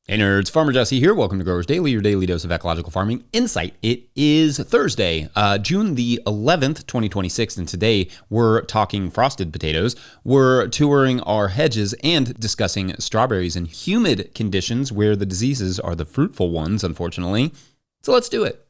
Hey nerds, Farmer Jesse here. Welcome to Growers Daily, your daily dose of ecological farming insight. It is Thursday, June the 11th, 2026, and today we're talking frosted potatoes. We're touring our hedges and discussing strawberries in humid conditions where the diseases are the fruitful ones, unfortunately. So let's do it.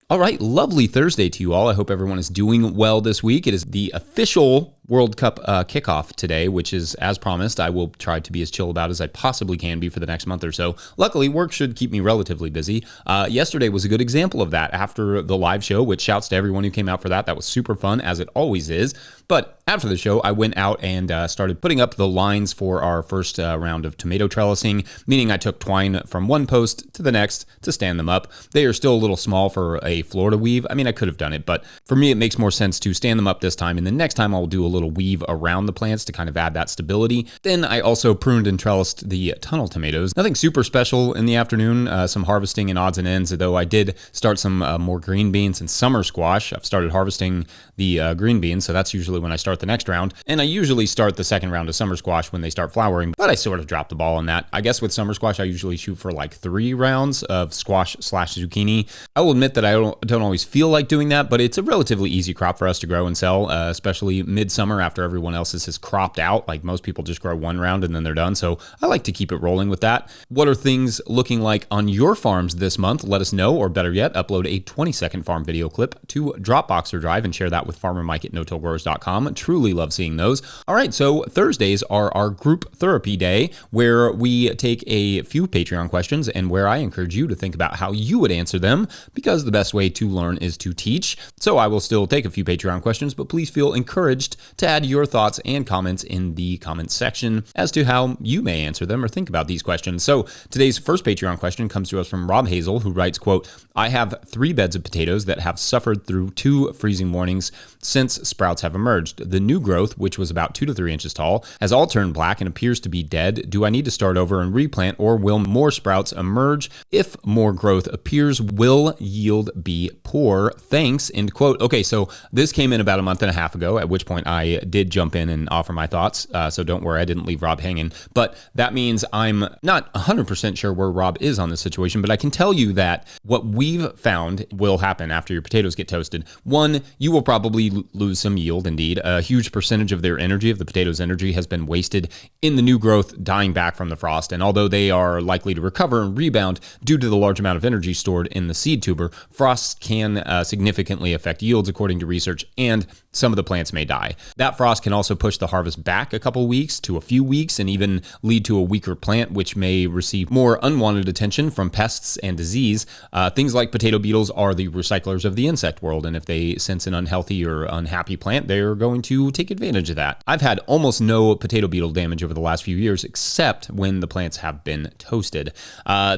All right, lovely Thursday to you all. I hope everyone is doing well this week. It is the official World Cup kickoff today, which is, as promised, I will try to be as chill about as I possibly can be for the next month or so. Luckily, work should keep me relatively busy. Yesterday was a good example of that after the live show, which shouts to everyone who came out for that. That was super fun, as it always is. But after the show, I went out and started putting up the lines for our first round of tomato trellising, meaning I took twine from one post to the next to stand them up. They are still a little small for a Florida weave. I mean, I could have done it, but for me, it makes more sense to stand them up this time. And then next time I'll do a little weave around the plants to kind of add that stability. Then I also pruned and trellised the tunnel tomatoes. Nothing super special in the afternoon, some harvesting and odds and ends, though I did start some more green beans and summer squash. I've started harvesting the green beans, so that's usually when I start the next round. And I usually start the second round of summer squash when they start flowering, but I sort of dropped the ball on that. I guess with summer squash, I usually shoot for like 3 rounds of squash/zucchini. I will admit that I don't always feel like doing that, but it's a relatively easy crop for us to grow and sell, especially midsummer after everyone else has cropped out. Like most people just grow 1 round and then they're done. So I like to keep it rolling with that. What are things looking like on your farms this month? Let us know, or better yet, upload a 20-second farm video clip to Dropbox or Drive and share that with Farmer Mike at no-tillgrowers.com. Truly love seeing those. All right, so Thursdays are our group therapy day, where we take a few Patreon questions and where I encourage you to think about how you would answer them, because the best way to learn is to teach. So I will still take a few Patreon questions, but please feel encouraged to add your thoughts and comments in the comments section as to how you may answer them or think about these questions. So today's first Patreon question comes to us from Rob Hazel, who writes, quote, "I have 3 beds of potatoes that have suffered through 2 freezing mornings since sprouts have emerged. The new growth, which was about 2 to 3 inches tall, has all turned black and appears to be dead. Do I need to start over and replant, or will more sprouts emerge? If more growth appears, will yield be poor? Thanks," end quote. Okay, so this came in about a month and a half ago, at which point I did jump in and offer my thoughts. So don't worry, I didn't leave Rob hanging. But that means I'm not 100% sure where Rob is on this situation, but I can tell you that what we've found will happen after your potatoes get toasted. 1, you will probably lose some yield, indeed. A huge percentage of their energy, of the potatoes' energy, has been wasted in the new growth dying back from the frost. And although they are likely to recover and rebound due to the large amount of energy stored in the seed tuber, frosts can significantly affect yields according to research, and some of the plants may die. That frost can also push the harvest back a couple weeks to a few weeks and even lead to a weaker plant, which may receive more unwanted attention from pests and disease. Things like potato beetles are the recyclers of the insect world, and if they sense an unhealthy or unhappy plant, they're going to take advantage of that. I've had almost no potato beetle damage over the last few years, except when the plants have been toasted.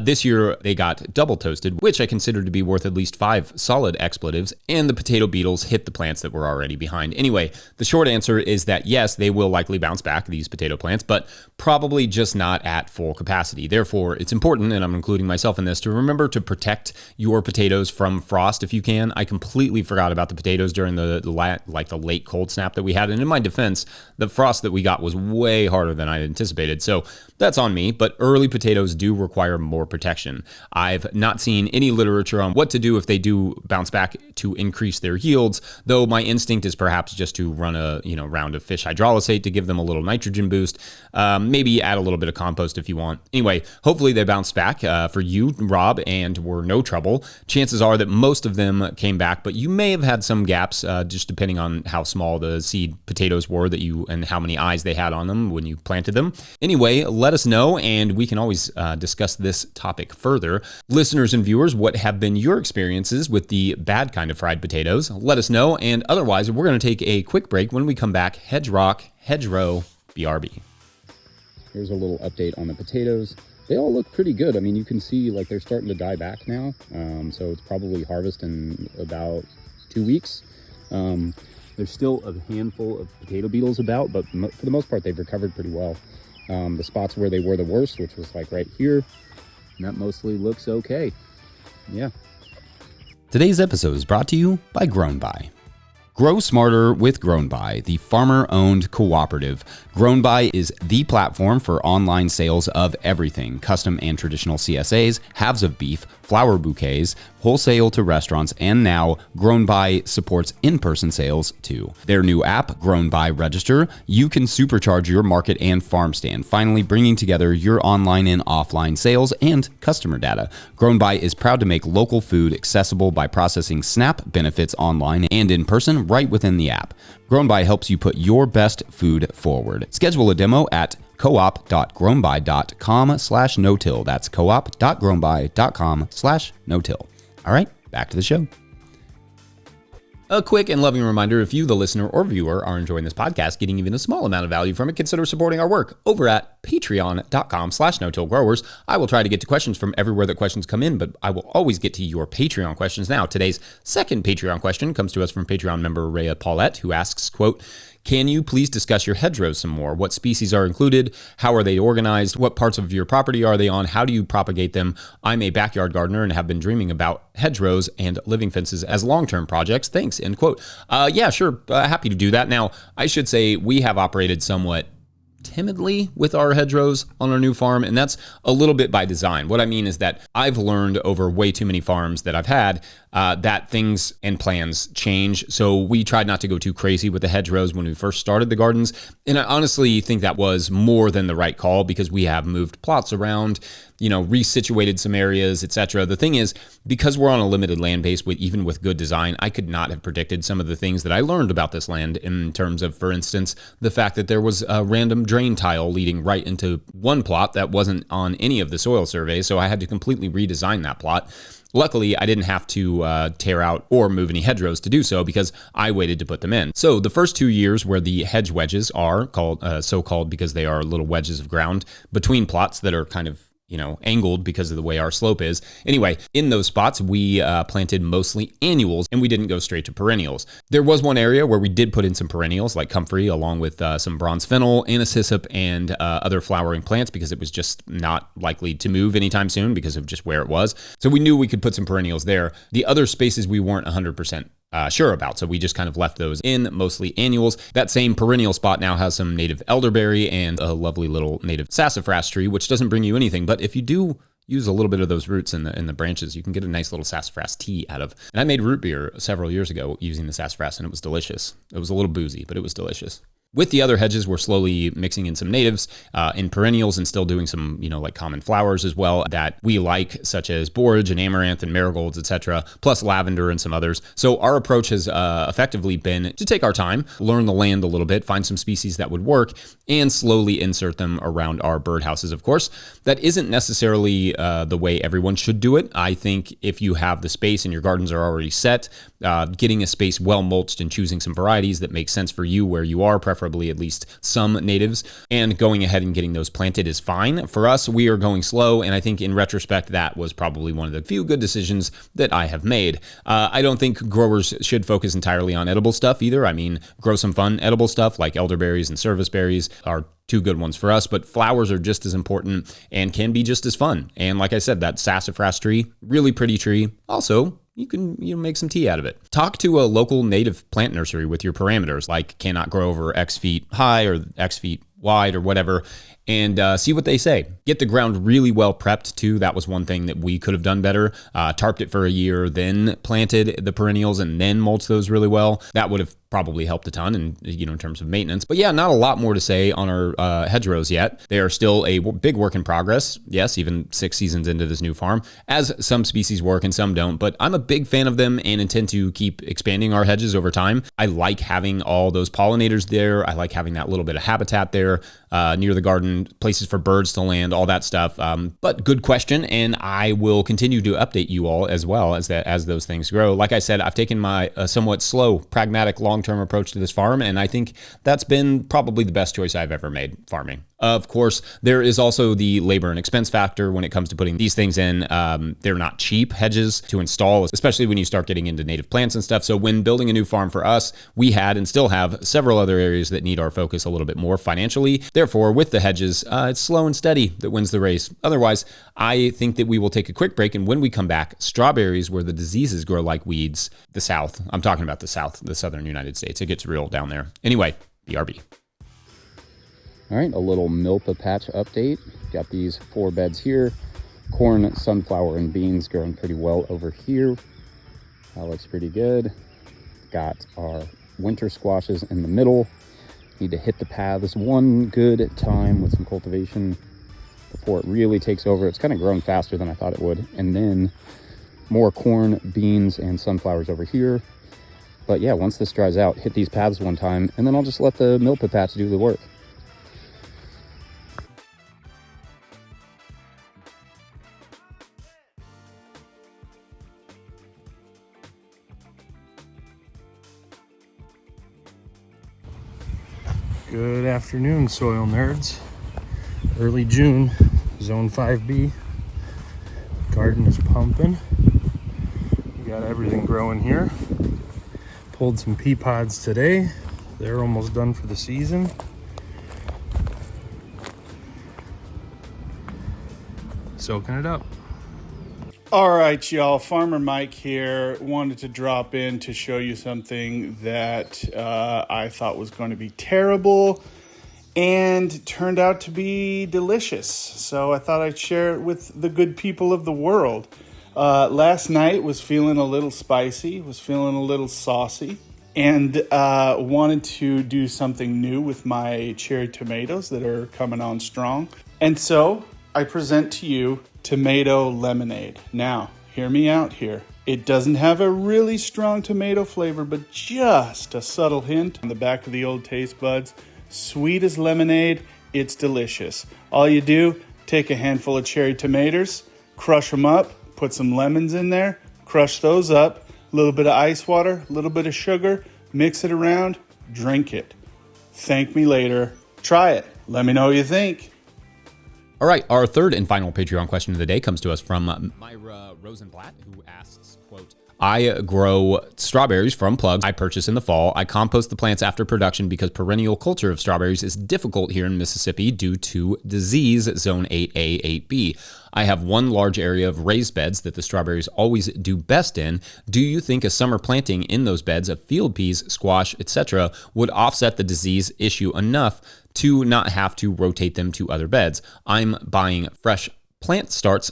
This year, they got double toasted, which I consider to be worth at least 5 solid expletives, and the potato beetles hit the plants that were already behind. Anyway, the short answer is that yes, they will likely bounce back, these potato plants, but probably just not at full capacity. Therefore, it's important, and I'm including myself in this, to remember to protect your potatoes from frost if you can. I completely forgot about the potatoes during the late cold snap that we had, and in my defense, the frost that we got was way harder than I anticipated, so that's on me. But early potatoes do require more protection. I've not seen any literature on what to do if they do bounce back to increase their yields, though my instinct is perhaps just to run a round of fish hydrolysate to give them a little nitrogen boost. Maybe add a little bit of compost if you want. Anyway, hopefully they bounced back for you, Rob, and were no trouble. Chances are that most of them came back, but you may have had some gaps, just depending on how small the seed potatoes were and how many eyes they had on them when you planted them. Anyway, let us know, and we can always discuss this topic further. Listeners and viewers, what have been your experiences with the bad kind of fried potatoes? Let us know, and otherwise, we're going to take a quick break. When we come back, hedge rock, hedgerow, BRB. Here's a little update on the potatoes. They all look pretty good. I mean, you can see like they're starting to die back now. So it's probably harvest in about 2 weeks. There's still a handful of potato beetles about, but for the most part, they've recovered pretty well. The spots where they were the worst, which was like right here, and that mostly looks okay. Yeah. Today's episode is brought to you by GrownBy. Grow smarter with GrownBy, the farmer-owned cooperative. GrownBy is the platform for online sales of everything, custom and traditional CSAs, halves of beef, flower bouquets, wholesale to restaurants, and now GrownBy supports in-person sales too. Their new app, GrownBy Register, you can supercharge your market and farm stand, finally bringing together your online and offline sales and customer data. GrownBy is proud to make local food accessible by processing SNAP benefits online and in person right within the app. GrownBy helps you put your best food forward. Schedule a demo at coop.grownby.com/no-till. That's coop.grownby.com/no-till. All right, back to the show. A quick and loving reminder, if you, the listener or viewer, are enjoying this podcast, getting even a small amount of value from it, consider supporting our work over at patreon.com/no-till-growers. I will try to get to questions from everywhere that questions come in, but I will always get to your Patreon questions now. Today's second Patreon question comes to us from Patreon member Rhea Paulette, who asks, quote, "Can you please discuss your hedgerows some more? What species are included? How are they organized? What parts of your property are they on? How do you propagate them? I'm a backyard gardener and have been dreaming about hedgerows and living fences as long-term projects. Thanks," end quote. Yeah, sure. Happy to do that. Now, I should say we have operated somewhat timidly with our hedgerows on our new farm, and that's a little bit by design. What I mean is that I've learned over way too many farms that I've had that things and plans change. So we tried not to go too crazy with the hedgerows when we first started the gardens. And I honestly think that was more than the right call because we have moved plots around, resituated some areas, etc. The thing is, because we're on a limited land base even with good design, I could not have predicted some of the things that I learned about this land in terms of, for instance, the fact that there was a random drain tile leading right into one plot that wasn't on any of the soil surveys. So I had to completely redesign that plot. Luckily, I didn't have to tear out or move any hedgerows to do so because I waited to put them in. So the first 2 years where the hedge wedges are called, so-called because they are little wedges of ground between plots that are kind of angled because of the way our slope is. Anyway, in those spots, we planted mostly annuals and we didn't go straight to perennials. There was one area where we did put in some perennials like comfrey along with some bronze fennel, anisyssip, and other flowering plants because it was just not likely to move anytime soon because of just where it was. So we knew we could put some perennials there. The other spaces we weren't 100% sure about. So we just kind of left those in, mostly annuals. That same perennial spot now has some native elderberry and a lovely little native sassafras tree, which doesn't bring you anything. But if you do use a little bit of those roots in the branches, you can get a nice little sassafras tea out of. And I made root beer several years ago using the sassafras and it was delicious. It was a little boozy, but it was delicious. With the other hedges, we're slowly mixing in some natives in perennials and still doing some, like common flowers as well that we like, such as borage and amaranth and marigolds, etc., plus lavender and some others. So our approach has effectively been to take our time, learn the land a little bit, find some species that would work, and slowly insert them around our birdhouses, of course. That isn't necessarily the way everyone should do it. I think if you have the space and your gardens are already set, getting a space well mulched and choosing some varieties that make sense for you where you are, preferably at least some natives, and going ahead and getting those planted is fine. For us, we are going slow, and I think in retrospect, that was probably one of the few good decisions that I have made. I don't think growers should focus entirely on edible stuff either. I mean, grow some fun edible stuff like elderberries and serviceberries are two good ones for us, but flowers are just as important and can be just as fun. And like I said, that sassafras tree, really pretty tree. Also, you can make some tea out of it. Talk to a local native plant nursery with your parameters, like cannot grow over X feet high or X feet wide or whatever, and see what they say. Get the ground really well prepped too. That was one thing that we could have done better. Tarped it for a year, then planted the perennials and then mulched those really well. That would have probably helped a ton in terms of maintenance. But yeah, not a lot more to say on our hedgerows yet. They are still a big work in progress. Yes, even 6 seasons into this new farm, as some species work and some don't. But I'm a big fan of them and intend to keep expanding our hedges over time. I like having all those pollinators there. I like having that little bit of habitat there near the garden, places for birds to land, all that stuff. But good question, and I will continue to update you all as well as those things grow. Like I said, I've taken my somewhat slow, pragmatic, long-term approach to this farm, and I think that's been probably the best choice I've ever made farming. Of course, there is also the labor and expense factor when it comes to putting these things in. They're not cheap hedges to install, especially when you start getting into native plants and stuff. So when building a new farm for us, we had and still have several other areas that need our focus a little bit more financially. Therefore, with the hedges, it's slow and steady that wins the race. Otherwise, I think that we will take a quick break. And when we come back, strawberries where the diseases grow like weeds, the South. I'm talking about the South, the Southern United States. It gets real down there. Anyway, BRB. All right, a little milpa patch update. Got these 4 beds here. Corn, sunflower, and beans growing pretty well over here. That looks pretty good. Got our winter squashes in the middle. Need to hit the paths one good time with some cultivation before it really takes over. It's kind of growing faster than I thought it would. And then more corn, beans, and sunflowers over here. But yeah, once this dries out, hit these paths one time, and then I'll just let the milpa patch do the work. Good afternoon, soil nerds. Early June, zone 5B. Garden is pumping. We got everything growing here. Pulled some pea pods today. They're almost done for the season. Soaking it up. All right, y'all. Farmer Mike here. Wanted to drop in to show you something that I thought was going to be terrible and turned out to be delicious. So I thought I'd share it with the good people of the world. Last night was feeling a little spicy, was feeling a little saucy, and wanted to do something new with my cherry tomatoes that are coming on strong. And so I present to you tomato lemonade. Now, hear me out here. It doesn't have a really strong tomato flavor, but just a subtle hint on the back of the old taste buds. Sweet as lemonade, it's delicious. All you do, take a handful of cherry tomatoes, crush them up, put some lemons in there, crush those up, a little bit of ice water, a little bit of sugar, mix it around, drink it. Thank me later. Try it. Let me know what you think. All right, our third and final Patreon question of the day comes to us from Myra Rosenblatt, who asks, quote, I grow strawberries from plugs I purchase in the fall. I compost the plants after production because perennial culture of strawberries is difficult here in Mississippi due to disease zone 8A, 8B. I have one large area of raised beds that the strawberries always do best in. Do you think a summer planting in those beds of field peas, squash, etc. would offset the disease issue enough to not have to rotate them to other beds? I'm buying fresh plant starts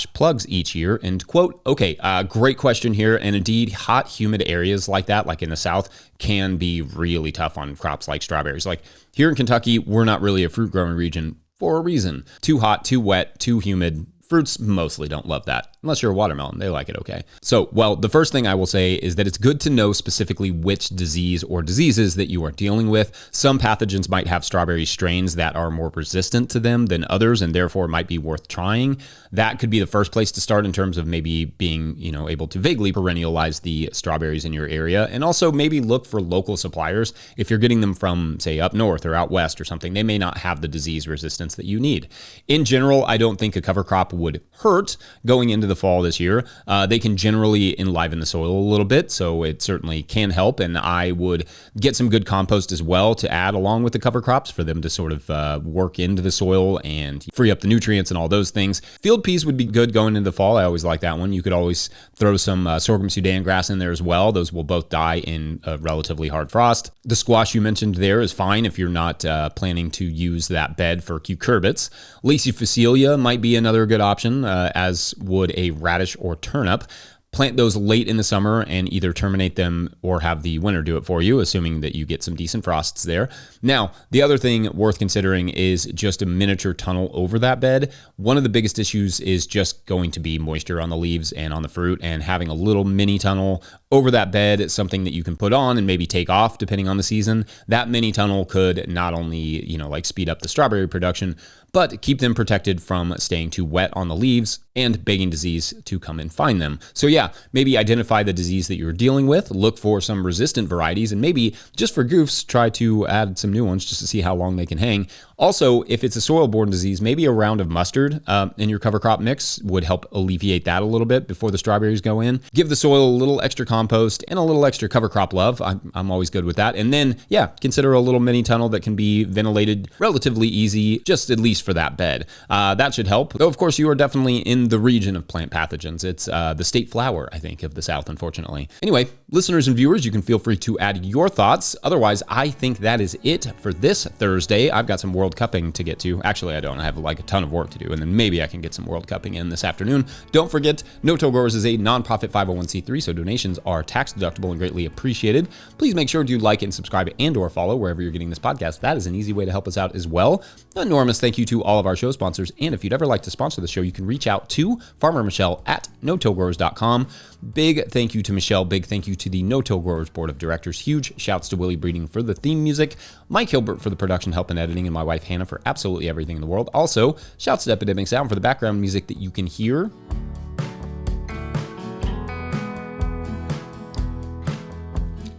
/ plugs each year, end quote. Okay, great question here. And indeed, hot, humid areas like that, like in the South, can be really tough on crops like strawberries. Like here in Kentucky, we're not really a fruit growing region for a reason. Too hot, too wet, too humid. Fruits mostly don't love that, unless you're a watermelon. They like it okay. So, well, the first thing I will say is that it's good to know specifically which disease or diseases that you are dealing with. Some pathogens might have strawberry strains that are more resistant to them than others, and therefore might be worth trying. That could be the first place to start in terms of maybe being, able to vaguely perennialize the strawberries in your area. And also maybe look for local suppliers. If you're getting them from, say, up north or out west or something, they may not have the disease resistance that you need. In general, I don't think a cover crop would hurt going into the fall this year. They can generally enliven the soil a little bit, so it certainly can help. And I would get some good compost as well to add along with the cover crops for them to sort of work into the soil and free up the nutrients and all those things. Field peas would be good going into the fall. I always like that one. You could always throw some sorghum Sudan grass in there as well. Those will both die in a relatively hard frost. The squash you mentioned there is fine if you're not planning to use that bed for cucurbits. Lacey Facilia might be another good option, as would a radish or turnip. Plant those late in the summer and either terminate them or have the winter do it for you, assuming that you get some decent frosts there. Now, the other thing worth considering is just a miniature tunnel over that bed. One of the biggest issues is just going to be moisture on the leaves and on the fruit, and having a little mini tunnel over that bed is something that you can put on and maybe take off depending on the season. That mini tunnel could not only, speed up the strawberry production, but keep them protected from staying too wet on the leaves and begging disease to come and find them. So yeah, maybe identify the disease that you're dealing with, look for some resistant varieties, and maybe just for goofs, try to add some new ones just to see how long they can hang. Also, if it's a soil-borne disease, maybe a round of mustard in your cover crop mix would help alleviate that a little bit before the strawberries go in. Give the soil a little extra compost and a little extra cover crop love. I'm always good with that. And then, yeah, consider a little mini tunnel that can be ventilated relatively easy, just at least for that bed. That should help. Though, of course, you are definitely in the region of plant pathogens. It's the state flower, I think, of the South, unfortunately. Anyway, listeners and viewers, you can feel free to add your thoughts. Otherwise, I think that is it for this Thursday. I've got some World Cupping to get to. Actually, I don't. I have like a ton of work to do, and then maybe I can get some World Cupping in this afternoon. Don't forget, No Till Growers is a nonprofit 501c3, so donations are tax deductible and greatly appreciated. Please make sure to like and subscribe and or follow wherever you're getting this podcast. That is an easy way to help us out as well. An enormous thank you to all of our show sponsors, and if you'd ever like to sponsor the show, you can reach out to Farmer Michelle at notillgrowers.com. Big thank you to Michelle. Big thank you to the No Till Growers Board of Directors. Huge shouts to Willie Breeding for the theme music, Mike Hilbert for the production, help, and editing, and my wife Hannah for absolutely everything in the world. Also, shouts to Epidemic Sound for the background music that you can hear.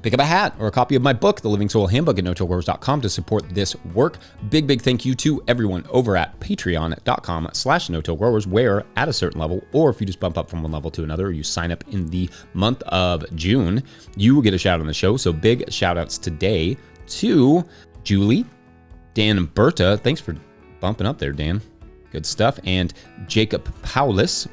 Pick up a hat or a copy of my book, The Living Soil Handbook, at notillgrowers.com to support this work. Big thank you to everyone over at patreon.com/notillgrowers, where at a certain level, or if you just bump up from one level to another, or you sign up in the month of June, you will get a shout out on the show. So big shout outs today to Julie, Dan and Berta. Thanks for bumping up there, Dan. Good stuff. And Jacob Paulus.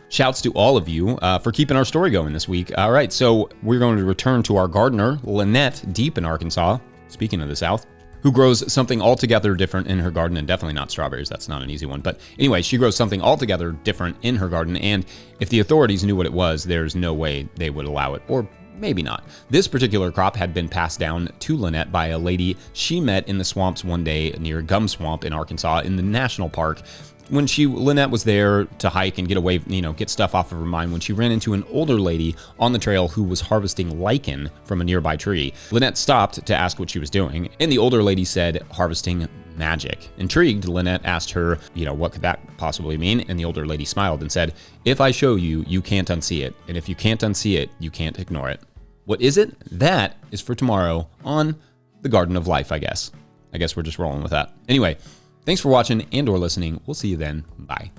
Shouts to all of you for keeping our story going this week. All right, so we're going to return to our gardener, Lynette, deep in Arkansas, speaking of the South, who grows something altogether different in her garden, and definitely not strawberries. That's not an easy one. But anyway, she grows something altogether different in her garden, and if the authorities knew what it was, there's no way they would allow it, or maybe not. This particular crop had been passed down to Lynette by a lady she met in the swamps one day near Gum Swamp in Arkansas in the national park. When Lynette was there to hike and get away, get stuff off of her mind, when she ran into an older lady on the trail who was harvesting lichen from a nearby tree. Lynette stopped to ask what she was doing, and the older lady said, harvesting magic. Intrigued, Lynette asked her, what could that possibly mean? And the older lady smiled and said, if I show you, you can't unsee it. And if you can't unsee it, you can't ignore it. What is it? That is for tomorrow on the Garden of Life, I guess. I guess we're just rolling with that. Anyway, thanks for watching and or listening. We'll see you then. Bye.